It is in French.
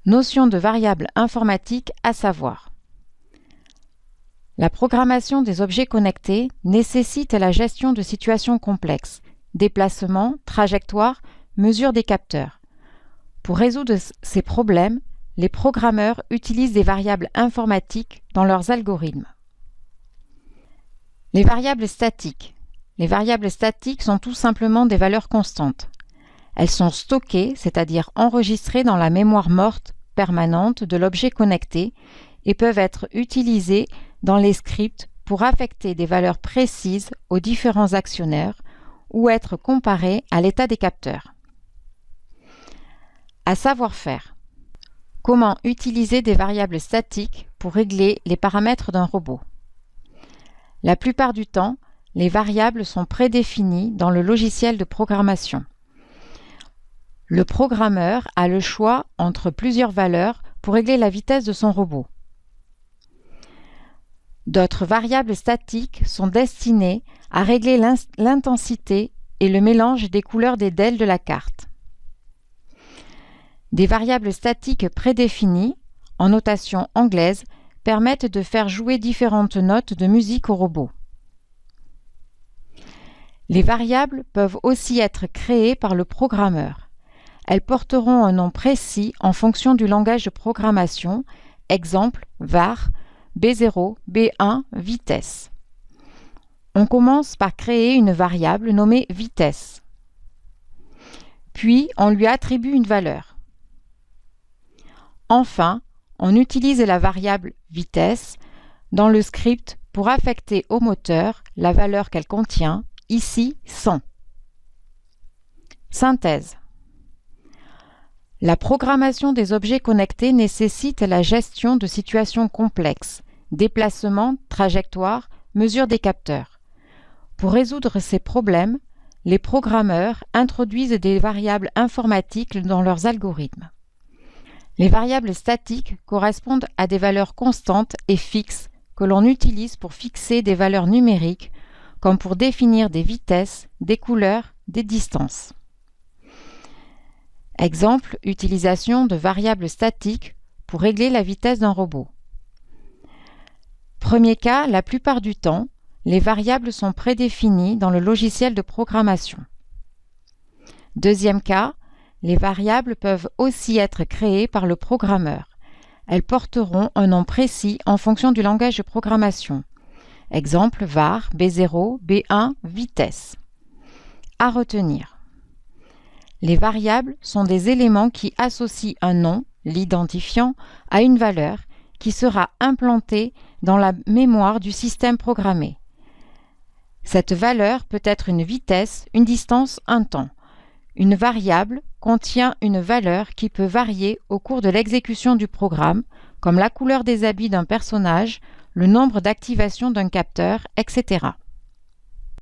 Notion de variables informatiques à savoir. La programmation des objets connectés nécessite la gestion de situations complexes, déplacements, trajectoires, mesure des capteurs. Pour résoudre ces problèmes, les programmeurs utilisent des variables informatiques dans leurs algorithmes. Les variables statiques. Les variables statiques sont tout simplement des valeurs constantes. Elles sont stockées, c'est-à-dire enregistrées dans la mémoire morte permanente de l'objet connecté et peuvent être utilisées dans les scripts pour affecter des valeurs précises aux différents actionnaires ou être comparées à l'état des capteurs. À savoir faire. Comment utiliser des variables statiques pour régler les paramètres d'un robot? La plupart du temps, les variables sont prédéfinies dans le logiciel de programmation. Le programmeur a le choix entre plusieurs valeurs pour régler la vitesse de son robot. D'autres variables statiques sont destinées à régler l'intensité et le mélange des couleurs des DEL de la carte. Des variables statiques prédéfinies, en notation anglaise, permettent de faire jouer différentes notes de musique au robot. Les variables peuvent aussi être créées par le programmeur. Elles porteront un nom précis en fonction du langage de programmation, exemple var, B0, B1, vitesse. On commence par créer une variable nommée vitesse. Puis, on lui attribue une valeur. Enfin, on utilise la variable vitesse dans le script pour affecter au moteur la valeur qu'elle contient, ici 100. Synthèse. La programmation des objets connectés nécessite la gestion de situations complexes, déplacements, trajectoires, mesure des capteurs. Pour résoudre ces problèmes, les programmeurs introduisent des variables informatiques dans leurs algorithmes. Les variables statiques correspondent à des valeurs constantes et fixes que l'on utilise pour fixer des valeurs numériques, comme pour définir des vitesses, des couleurs, des distances. Exemple, utilisation de variables statiques pour régler la vitesse d'un robot. Premier cas, la plupart du temps, les variables sont prédéfinies dans le logiciel de programmation. Deuxième cas, les variables peuvent aussi être créées par le programmeur. Elles porteront un nom précis en fonction du langage de programmation. Exemple, var, B0, B1, vitesse. À retenir. Les variables sont des éléments qui associent un nom, l'identifiant, à une valeur qui sera implantée dans la mémoire du système programmé. Cette valeur peut être une vitesse, une distance, un temps. Une variable contient une valeur qui peut varier au cours de l'exécution du programme, comme la couleur des habits d'un personnage, le nombre d'activations d'un capteur, etc.